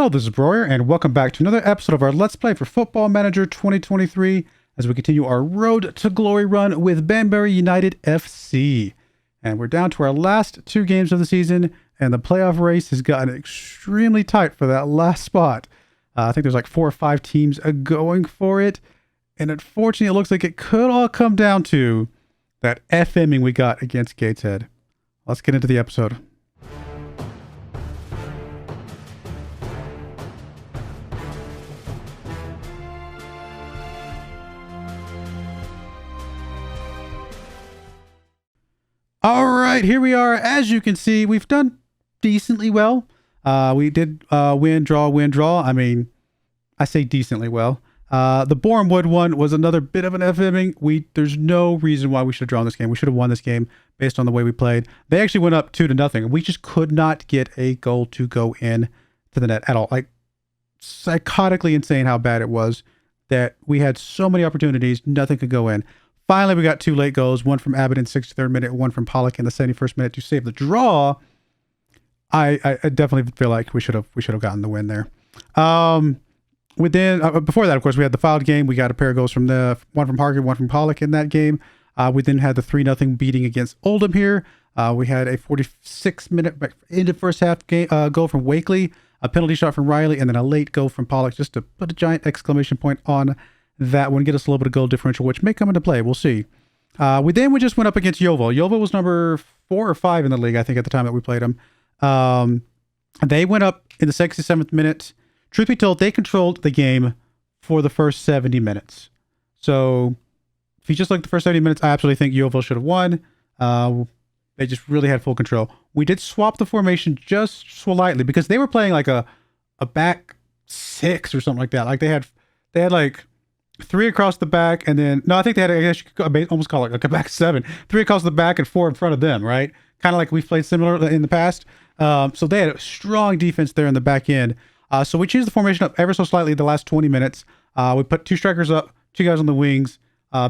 Hello, this is Broyar, and welcome back to another episode of our Let's Play for Football Manager 2023 as we continue our Road to Glory run with Banbury United F.C. And we're down to our last two games of the season, and the playoff race has gotten extremely tight for that last spot. I think there's like 4 or 5 teams going for it, and unfortunately it looks like it could all come down to that FMing we got against Gateshead. Let's get into the episode. All right, here we are. As you can see, we've done decently well. We did win, draw. I mean, I say decently well. The Bournemouth one was another bit of an FMing. There's no reason why we should have drawn this game. We should have won this game based on the way we played. They actually went up 2-0. We just could not get a goal to go in to the net at all. Like, psychotically insane how bad it was that we had so many opportunities, nothing could go in. Finally, we got 2 late goals, one from Abbott in the 63rd minute, one from Pollock in the 71st minute to save the draw. I definitely feel like we should have gotten the win there. Before that, of course, we had the fouled game. We got a pair of goals from one from Harkin, one from Pollock in that game. We then had the 3-0 beating against Oldham here. We had a 46-minute into first half goal from Wakely, a penalty shot from Riley, and then a late goal from Pollock, just to put a giant exclamation point on that one, get us a little bit of goal differential, which may come into play. We'll see. We just went up against Yeovil. Yeovil was number 4 or 5 in the league, I think, at the time that we played them. They went up in the 67th minute. Truth be told, they controlled the game for the first 70 minutes. So if you just look at the first 70 minutes, I absolutely think Yeovil should have won. They just really had full control. We did swap the formation just slightly because they were playing like a back 6 or something like that. Like they had like 3 across the back, and then I think they had, I guess you could almost call it like a back 7. 3 across the back and 4 in front of them, right? Kind of like we've played similar in the past. So they had a strong defense there in the back end. So we changed the formation up ever so slightly the last 20 minutes. We put 2 strikers up, 2 guys on the wings,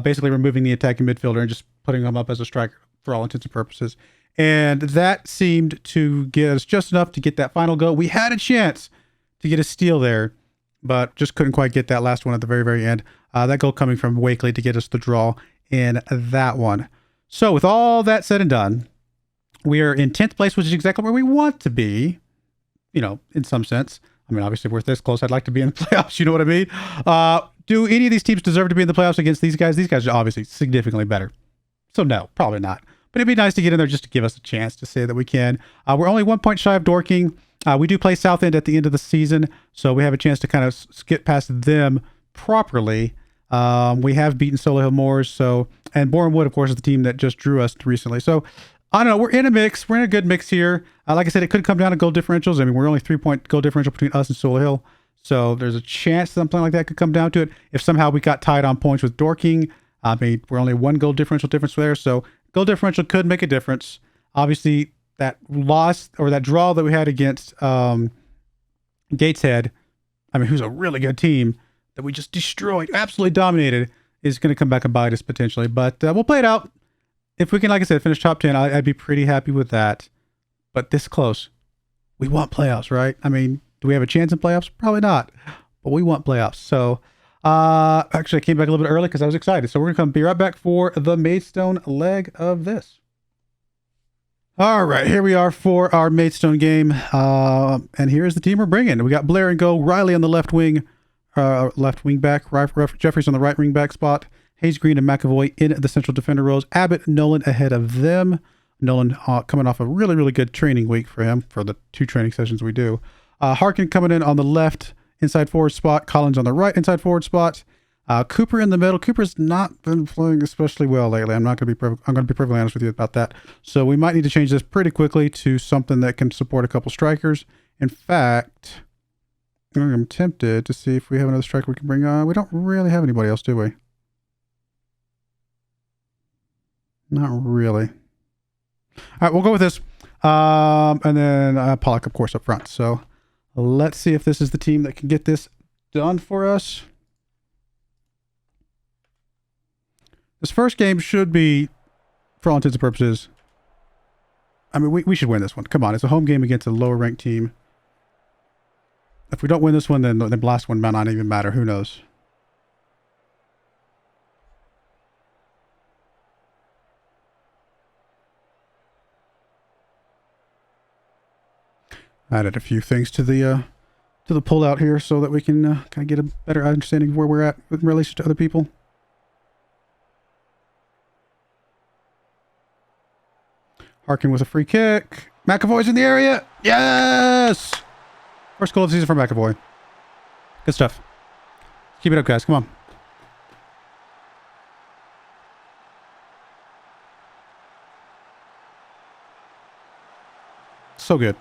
basically removing the attacking midfielder and just putting them up as a striker for all intents and purposes. And that seemed to get us just enough to get that final goal. We had a chance to get a steal there, but just couldn't quite get that last one at the very, very end. That goal coming from Wakely to get us the draw in that one. So with all that said and done, we are in 10th place, which is exactly where we want to be, in some sense. I mean, obviously, if we're this close, I'd like to be in the playoffs, you know what I mean? Do any of these teams deserve to be in the playoffs against these guys? These guys are obviously significantly better. So no, probably not. But it'd be nice to get in there just to give us a chance to say that we can. We're only 1 point shy of Dorking. We do play Southend at the end of the season, so we have a chance to kind of skip past them properly. We have beaten Solihull Moors, and Bournemouth, of course, is the team that just drew us recently. So I don't know. We're in a mix. We're in a good mix here. Like I said, it could come down to goal differentials. I mean, we're only 3-point goal differential between us and Solihull, so there's a chance something like that could come down to it. If somehow we got tied on points with Dorking, I mean, we're only 1 goal differential difference there, so goal differential could make a difference. Obviously, that loss or that draw that we had against Gateshead, I mean, who's a really good team that we just destroyed, absolutely dominated, is going to come back and bite us potentially. But we'll play it out. If we can, like I said, finish top 10, I'd be pretty happy with that. But this close, we want playoffs, right? I mean, do we have a chance in playoffs? Probably not. But we want playoffs. So, actually, I came back a little bit early because I was excited. So we're going to be right back for the Maidstone leg of this. All right, here we are for our Maidstone game. And here's the team we're bringing. We got Blair and goal, Riley on the left wing back, Jeffries on the right wing back spot, Hayes Green and McAvoy in the central defender roles, Abbott and Nolan ahead of them. Nolan coming off a really, really good training week for him for the 2 training sessions we do. Harkin coming in on the left inside forward spot, Collins on the right inside forward spot. Cooper in the middle. Cooper's not been playing especially well lately. I'm going to be perfectly honest with you about that. So we might need to change this pretty quickly to something that can support a couple strikers. In fact, I'm tempted to see if we have another striker we can bring on. We don't really have anybody else, do we? Not really. All right, we'll go with this. And then Pollock, of course, up front. So let's see if this is the team that can get this done for us. This first game should be, for all intents and purposes, I mean, we should win this one. Come on, it's a home game against a lower ranked team. If we don't win this one, then the last one might not even matter. Who knows? Added a few things to the pullout here so that we can kind of get a better understanding of where we're at in relation to other people. Harkin with a free kick. McAvoy's in the area. Yes! First goal of the season for McAvoy. Good stuff. Keep it up, guys. Come on. So good.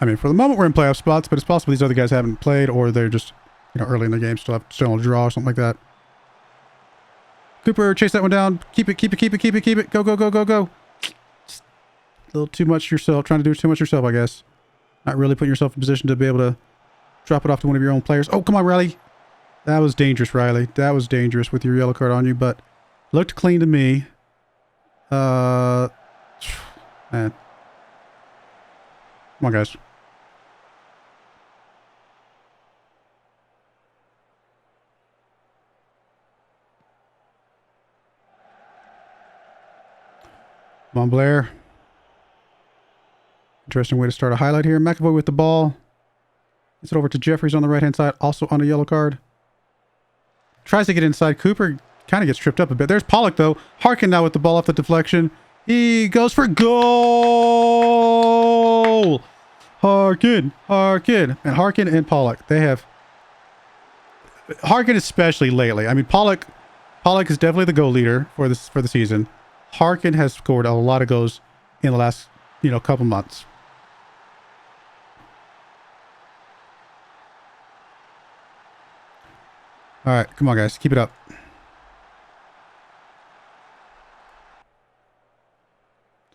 I mean, for the moment, we're in playoff spots, but it's possible these other guys haven't played, or they're just, you know, early in the game, still on a draw or something like that. Cooper, chase that one down. Keep it, keep it, keep it, keep it, keep it. Go, go, go, go, go. Just a little too much yourself. Trying to do too much yourself, I guess. Not really putting yourself in position to be able to drop it off to one of your own players. Oh, come on, Riley. That was dangerous, Riley. That was dangerous with your yellow card on you, but looked clean to me. Man. Come on, guys. Come on, Blair. Interesting way to start a highlight here. McAvoy with the ball. Gets it over to Jeffries on the right-hand side, also on a yellow card. Tries to get inside. Cooper kind of gets tripped up a bit. There's Pollock, though. Harkin now with the ball off the deflection. He goes for goal! Harkin! Harkin! And Harkin and Pollock, they have... Harkin especially lately. I mean, Pollock is definitely the goal leader for the season. Harkin has scored a lot of goals in the last, you know, couple months. All right, come on, guys. Keep it up.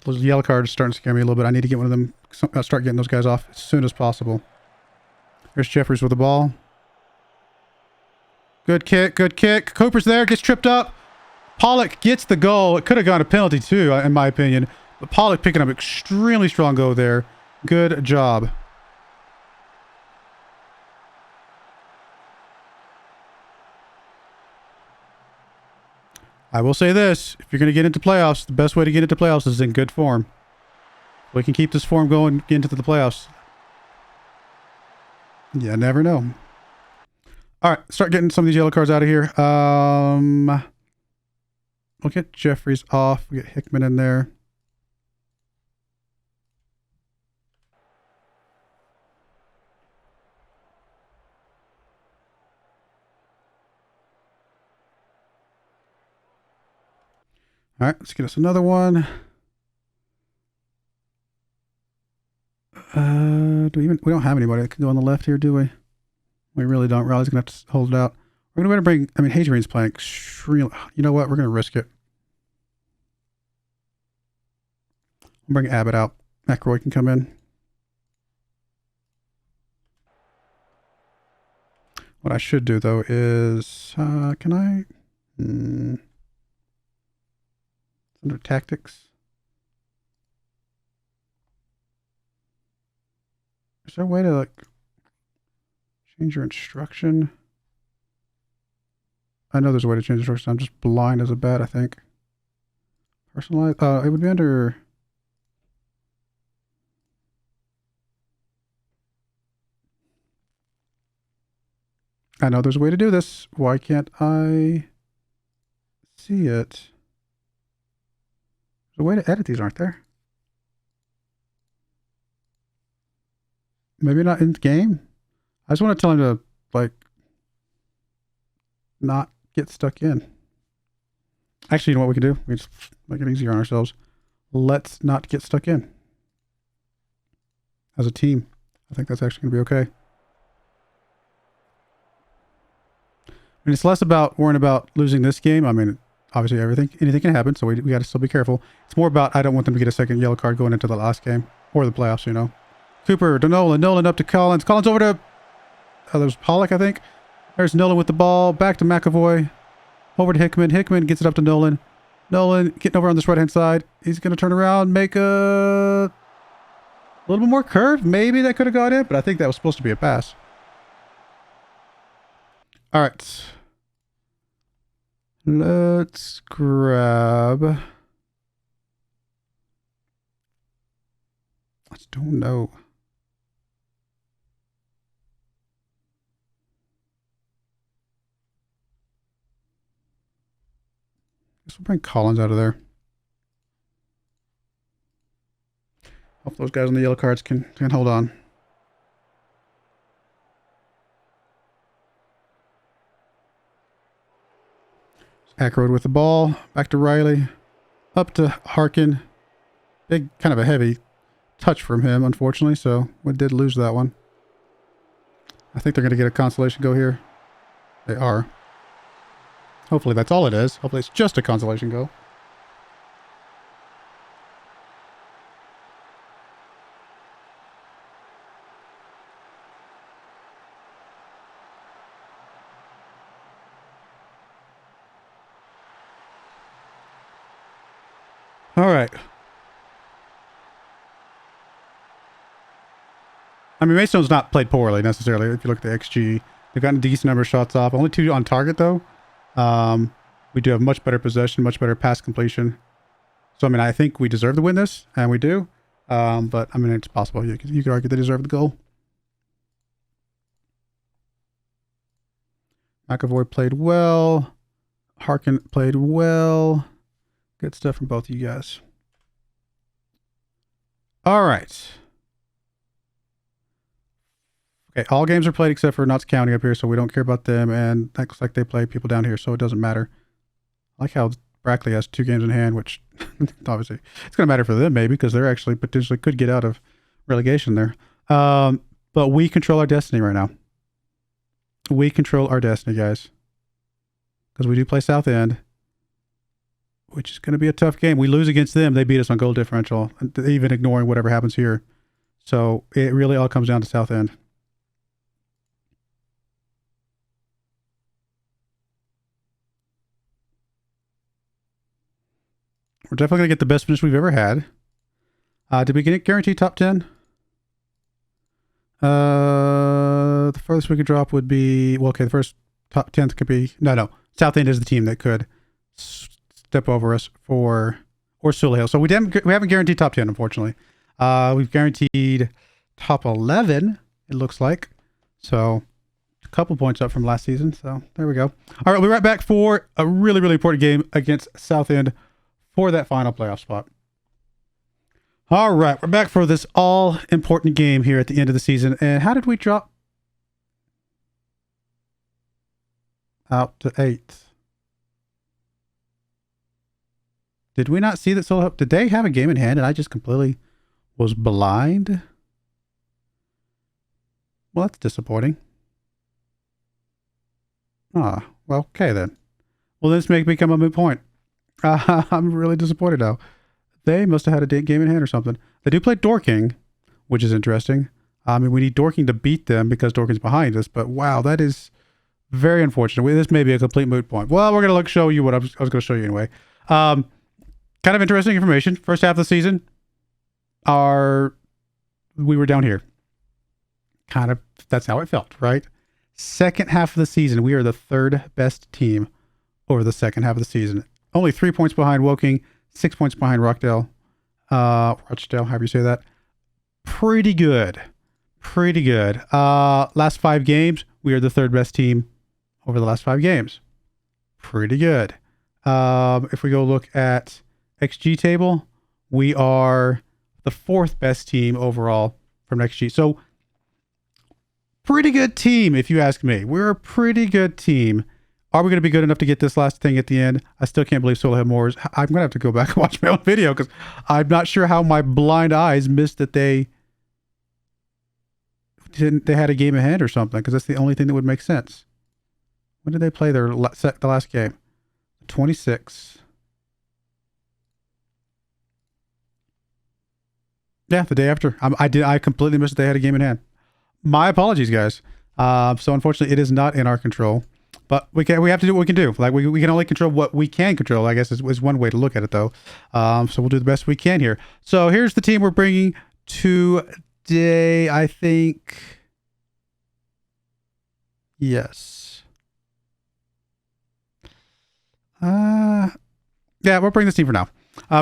Those yellow cards are starting to scare me a little bit. I need to get one of them, start getting those guys off as soon as possible. There's Jeffries with the ball. Good kick, good kick. Cooper's there, gets tripped up. Pollock gets the goal. It could have gone a penalty too, in my opinion. But Pollock picking up extremely strong goal there. Good job. I will say this. If you're going to get into playoffs, the best way to get into playoffs is in good form. We can keep this form going into the playoffs. You never know. All right, start getting some of these yellow cards out of here. We'll get Jeffries off. We get Hickman in there. All right, let's get us another one. We don't have anybody that can go on the left here, do we? We really don't. Riley's gonna have to hold it out. We're gonna bring. I mean, Hadrian's playing extremely. You know what? We're gonna risk it. We'll bring Abbott out. McRoy can come in. What I should do though is, can I? Under tactics. Is there a way to like change your instruction? I know there's a way to change instruction. I'm just blind as a bat, I think. Personalize. It would be under. I know there's a way to do this. Why can't I see it? There's a way to edit these, aren't there? Maybe not in the game. I just want to tell him to, like, not get stuck in. Actually, you know what we can do? We just make it easier on ourselves. Let's not get stuck in. As a team. I think that's actually going to be okay. I mean, it's less about worrying about losing this game. I mean, obviously anything can happen, so we got to still be careful. It's more about I don't want them to get a second yellow card going into the last game or the playoffs, you know. Cooper to Nolan up to Collins. Collins over to, there was Pollock, I think. There's Nolan with the ball. Back to McAvoy. Over to Hickman. Hickman gets it up to Nolan. Nolan getting over on this right-hand side. He's going to turn around, make a little bit more curve. Maybe that could have got in, but I think that was supposed to be a pass. All right. Let's grab... I just don't know. Guess we'll bring Collins out of there. Hope those guys on the yellow cards can hold on. Ackroyd with the ball. Back to Riley. Up to Harkin. Big, kind of a heavy touch from him, unfortunately, so we did lose that one. I think they're going to get a consolation goal here. They are. Hopefully that's all it is. Hopefully it's just a consolation goal. All right. I mean, Maystone's not played poorly necessarily. If you look at the XG, they've gotten a decent number of shots off. Only 2 on target though. We do have much better possession, much better pass completion. So I mean, I think we deserve to win this, and we do. But I mean, it's possible you could argue they deserve the goal. McAvoy played well. Harkin played well. Good stuff from both of you guys. All right. Okay, all games are played except for Notts County up here, so we don't care about them, and that looks like they play people down here, so it doesn't matter. I like how Brackley has 2 games in hand, which obviously it's going to matter for them maybe, because they're actually potentially could get out of relegation there. But we control our destiny right now. We control our destiny, guys. Because we do play Southend, which is going to be a tough game. We lose against them, they beat us on goal differential, even ignoring whatever happens here. So it really all comes down to Southend. We're definitely going to get the best finish we've ever had. Did we get guaranteed top 10? The furthest we could drop would be... Well, okay, the first top 10th could be... No. Southend is the team that could step over us for... Or Sullihill. So we haven't guaranteed top 10, unfortunately. We've guaranteed top 11, it looks like. So a couple points up from last season. So there we go. All right, we'll be right back for a really, really important game against Southend for that final playoff spot. All right, we're back for this all-important game here at the end of the season. And how did we drop out to 8th? Did we not see that Solo? Did they have a game in hand and I just completely was blind? Well, that's disappointing. Well, okay then. Well, this may become a moot point. I'm really disappointed now. They must have had a game in hand or something. They do play Dorking, which is interesting. I mean, we need Dorking to beat them because Dorking's behind us, but wow, that is very unfortunate. This may be a complete moot point. Well, we're going to show you what I was going to show you anyway. Kind of interesting information. First half of the season, we were down here. Kind of, that's how it felt, right? Second half of the season, we are the 3rd best team over the second half of the season. Only 3 points behind Woking, 6 points behind Rochdale, however you say that. Pretty good. Pretty good. Last 5 games, we are the 3rd best team over the last 5 games. Pretty good. If we go look at XG table, we are the 4th best team overall from XG. So pretty good team, if you ask me. We're a pretty good team. Are we going to be good enough to get this last thing at the end? I still can't believe Solihull Moors. I'm going to have to go back and watch my own video because I'm not sure how my blind eyes missed that they had a game ahead or something, because that's the only thing that would make sense. When did they play the last game? 26. Yeah, the day after. I completely missed that they had a game in hand. My apologies, guys. So unfortunately, it is not in our control. But we have to do what we can do. Like we can only control what we can control, I guess is one way to look at it, though. So we'll do the best we can here. So here's the team we're bringing today, I think. Yes. Yeah, we'll bring this team for now.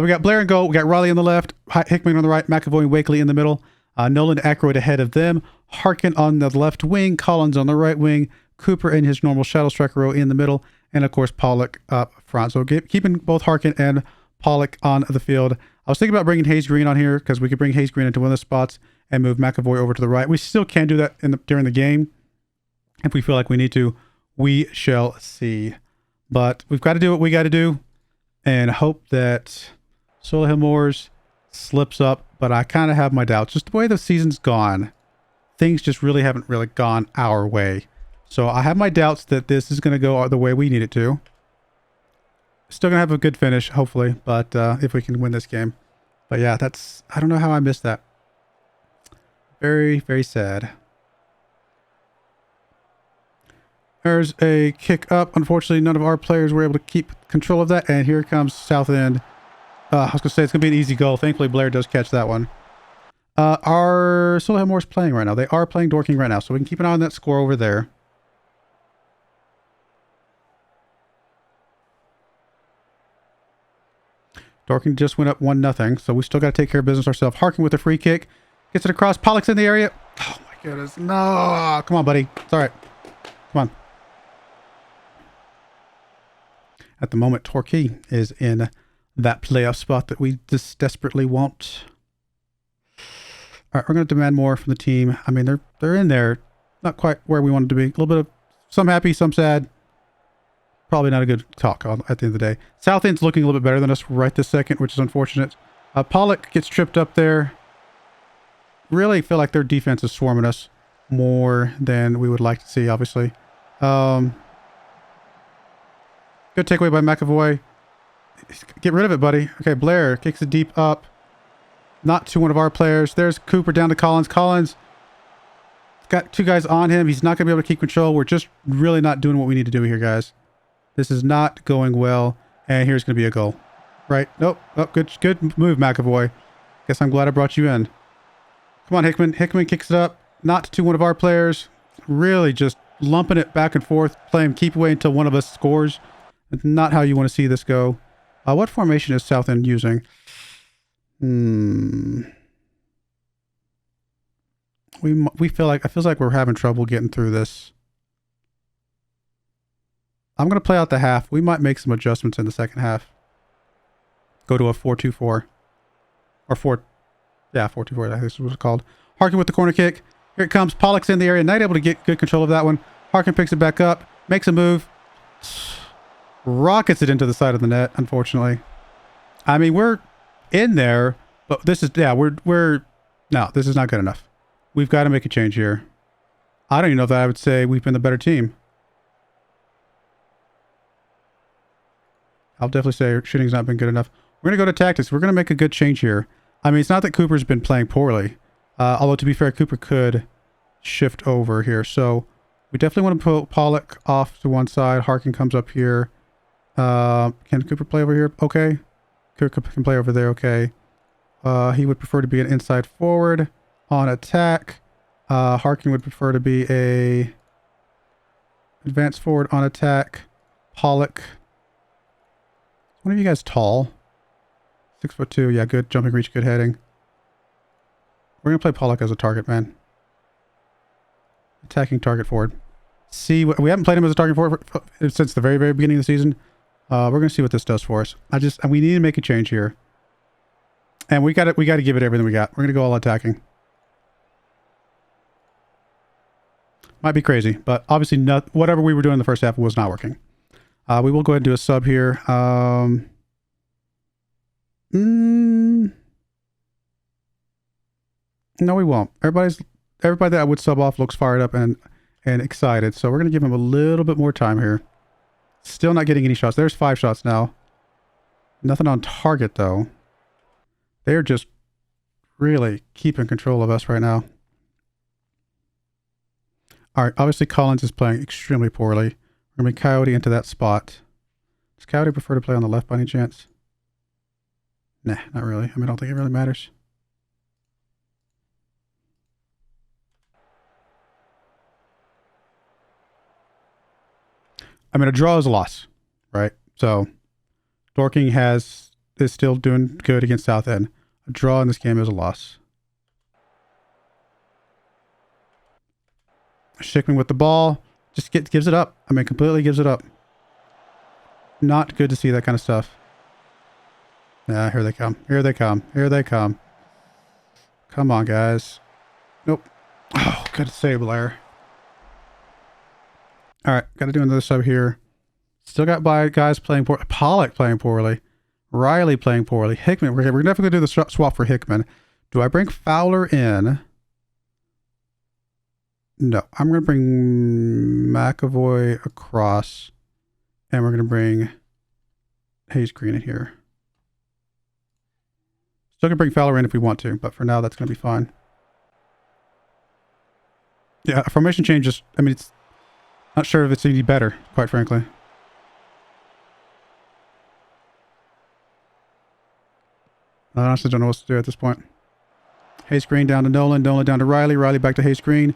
We got Blair in goal. We got Raleigh on the left, Hickman on the right, McAvoy and Wakely in the middle. Nolan Aykroyd ahead of them. Harkin on the left wing, Collins on the right wing, Cooper in his normal shadow striker role in the middle, and of course Pollock up front. So keeping both Harkin and Pollock on the field. I was thinking about bringing Hayes Green on here because we could bring Hayes Green into one of the spots and move McAvoy over to the right. We still can do that during the game. If we feel like we need to, we shall see. But we've got to do what we got to do and hope that Solihull Moors slips up. But I kind of have my doubts. Just the way the season's gone, things just really haven't gone our way. So I have my doubts that this is going to go the way we need it to. Still going to have a good finish, hopefully. But if we can win this game. But yeah, I don't know how I missed that. Very, very sad. There's a kick up. Unfortunately, none of our players were able to keep control of that. And here comes Southend. I was going to say it's going to be an easy goal. Thankfully, Blair does catch that one. Are Solihull Moors playing right now? They are playing Dorking right now. So we can keep an eye on that score over there. Dorking just went up 1-0. So we still got to take care of business ourselves. Harkin with a free kick. Gets it across. Pollock's in the area. Oh, my goodness. No. Come on, buddy. It's all right. Come on. At the moment, Torquay is in that playoff spot that we just desperately want. All right, we're going to demand more from the team. I mean, they're in there. Not quite where we wanted to be. A little bit of some happy, some sad. Probably not a good talk at the end of the day. Southend's looking a little bit better than us right this second, which is unfortunate. Pollock gets tripped up there. Really feel like their defense is swarming us more than we would like to see, obviously. Good takeaway by McAvoy. Get rid of it, buddy. Okay, Blair kicks it deep up. Not to one of our players. There's Cooper down to Collins. Collins got two guys on him. He's not going to be able to keep control. We're just really not doing what we need to do here, guys. This is not going well. And here's going to be a goal. Right? Nope. Oh, good move, McAvoy. Guess I'm glad I brought you in. Come on, Hickman. Hickman kicks it up. Not to one of our players. Really just lumping it back and forth. Playing keep away until one of us scores. It's not how you want to see this go. What formation is Southend using? We feel like, it feels like we're having trouble getting through this. I'm going to play out the half. We might make some adjustments in the second half. Go to a 4-2-4. Or 4-2-4, I think this is what it's called. Harkin with the corner kick. Here it comes. Pollock's in the area. Not able to get good control of that one. Harkin picks it back up. Makes a move. Rockets it into the side of the net, unfortunately. I mean, we're in there, but this is, yeah, no, this is not good enough. We've got to make a change here. I don't even know if I would say we've been the better team. I'll definitely say shooting's not been good enough. We're going to go to tactics. We're going to make a good change here. I mean, it's not that Cooper's been playing poorly. Although, to be fair, Cooper could shift over here. So, we definitely want to put Pollock off to one side. Harkin comes up here. Can Cooper play over here? Okay. Cooper can play over there. Okay. He would prefer to be an inside forward on attack. Harkin would prefer to be a advanced forward on attack. Pollock. One of you guys tall? 6'2". Yeah, good jumping reach, good heading. We're going to play Pollock as a target man. Attacking target forward. See what we haven't played him as a target forward since the very, very beginning of the season. We're going to see what this does for us. We need to make a change here. And we got to give it everything we got. We're going to go all attacking. Might be crazy, but obviously whatever we were doing in the first half was not working. We will go ahead and do a sub here. No, we won't. Everybody that I would sub off looks fired up and excited. So we're going to give him a little bit more time here. Still not getting any shots. There's 5 shots now. Nothing on target, though. They're just really keeping control of us right now. All right, obviously Collins is playing extremely poorly. We're going to bring Coyote into that spot. Does Coyote prefer to play on the left by any chance? Nah, not really. I mean, I don't think it really matters. I mean, a draw is a loss, right? So Dorking is still doing good against Southend. A draw in this game is a loss. Schickman with the ball. Just gives it up. I mean, completely gives it up. Not good to see that kind of stuff. Yeah, here they come. Here they come. Here they come. Come on, guys. Nope. Oh, good save, Blair. All right, got to do another sub here. Still got guys playing poorly. Pollock playing poorly. Riley playing poorly. Hickman. We're definitely going to do the swap for Hickman. Do I bring Fowler in? No. I'm going to bring McAvoy across. And we're going to bring Hayes Green in here. Still going to bring Fowler in if we want to. But for now, that's going to be fine. Yeah, formation changes. I mean, it's not sure if it's any better, quite frankly. I honestly don't know what to do at this point. Hayes Green down to Nolan. Nolan down to Riley. Riley back to Hayes Green.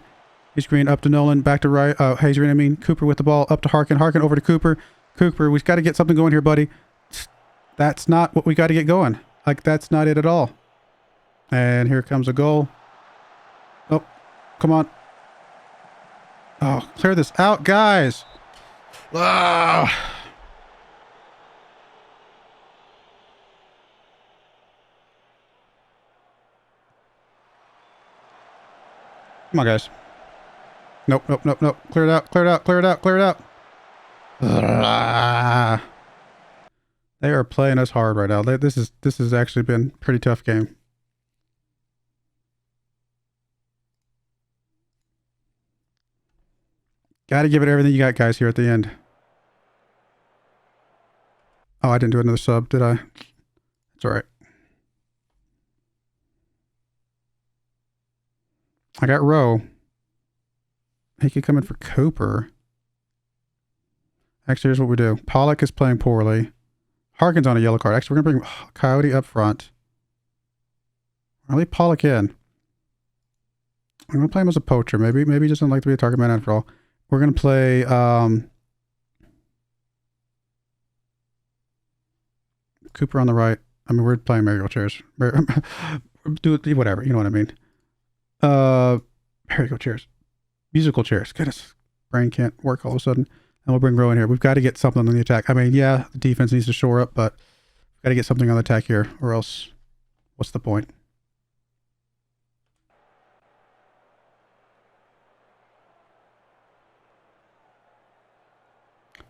Hayes Green up to Nolan. Back to Hayes Green, I mean. Cooper with the ball. Up to Harkin. Harkin over to Cooper. Cooper, we've got to get something going here, buddy. That's not what we got to get going. Like, that's not it at all. And here comes a goal. Oh, come on. Oh, clear this out, guys. Ah. Come on, guys. Nope, nope, nope, nope. Clear it out, clear it out, clear it out, clear it out. Ah. They are playing us hard right now. This has actually been a pretty tough game. Got to give it everything you got, guys, here at the end. Oh, I didn't do another sub, did I? It's all right. I got Rowe. He could come in for Cooper. Actually, here's what we do. Pollock is playing poorly. Harkin's on a yellow card. Actually, we're going to bring Coyote up front. I'll leave Pollock in. I'm going to play him as a poacher. Maybe he doesn't like to be a target man after all. We're going to play Cooper on the right. I mean, we're playing merry-go chairs. Do whatever. You know what I mean. Merry-go chairs. Musical chairs. Goodness. Brain can't work all of a sudden. And we'll bring Rowe in here. We've got to get something on the attack. I mean, yeah, the defense needs to shore up, but we've got to get something on the attack here, or else what's the point?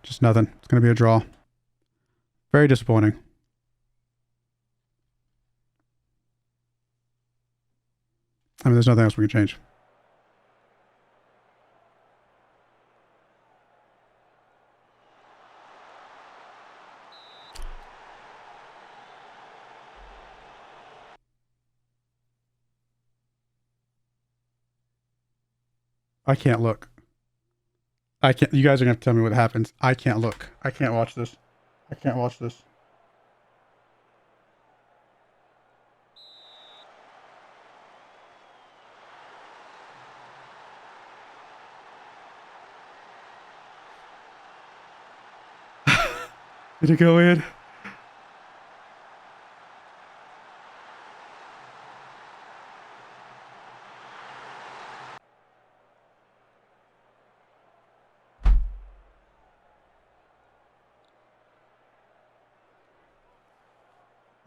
Just nothing. It's going to be a draw. Very disappointing. I mean, there's nothing else we can change. I can't look. I can't. You guys are going to have to tell me what happens. I can't look. I can't watch this. I can't watch this. Did it go in?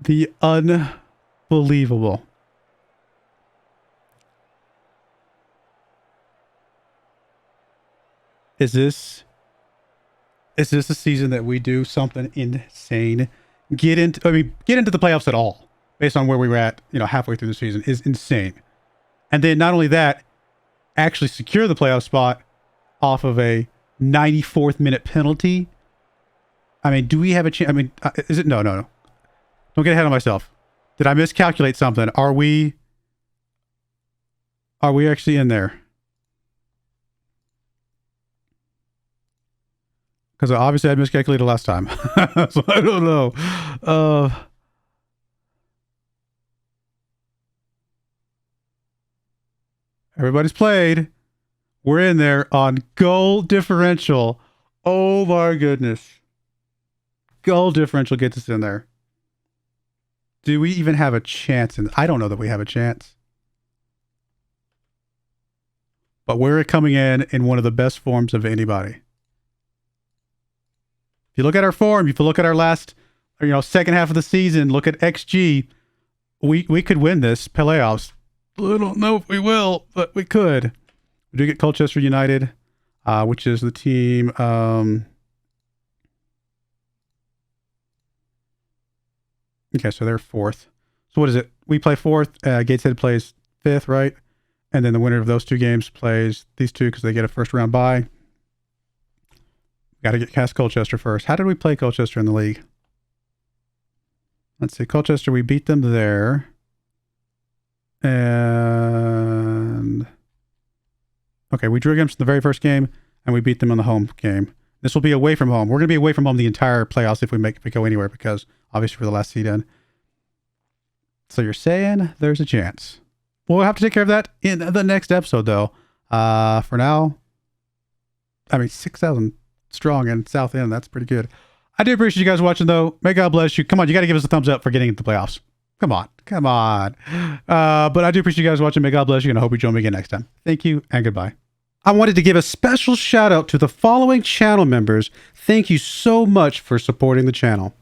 The unbelievable. Is this a season that we do something insane? Get into the playoffs at all, based on where we were at, halfway through the season, is insane. And then not only that, actually secure the playoff spot off of a 94th minute penalty. I mean, do we have a chance? I mean, is it? No. Don't get ahead of myself. Did I miscalculate something? Are we actually in there? Because obviously I miscalculated last time. So I don't know. Everybody's played. We're in there on goal differential. Oh my goodness. Goal differential gets us in there. Do we even have a chance? And I don't know that we have a chance. But we're coming in one of the best forms of anybody. If you look at our form, if you look at our last, second half of the season, look at XG, we could win this playoffs. I don't know if we will, but we could. We do get Colchester United, which is the team. Okay, so they're fourth. So what is it? We play fourth. Gateshead plays fifth, right? And then the winner of those two games plays these two because they get a first round bye. Got to get past Colchester first. How did we play Colchester in the league? Let's see. Colchester, we beat them there. And okay, we drew against the very first game, and we beat them in the home game. This will be away from home. We're going to be away from home the entire playoffs if we go anywhere, because obviously we're the last seed in. So you're saying there's a chance. We'll have to take care of that in the next episode, though. For now, 6,000 strong in South End. That's pretty good. I do appreciate you guys watching, though. May God bless you. Come on, you got to give us a thumbs up for getting into the playoffs. Come on. But I do appreciate you guys watching. May God bless you, and I hope you join me again next time. Thank you, and goodbye. I wanted to give a special shout out to the following channel members. Thank you so much for supporting the channel.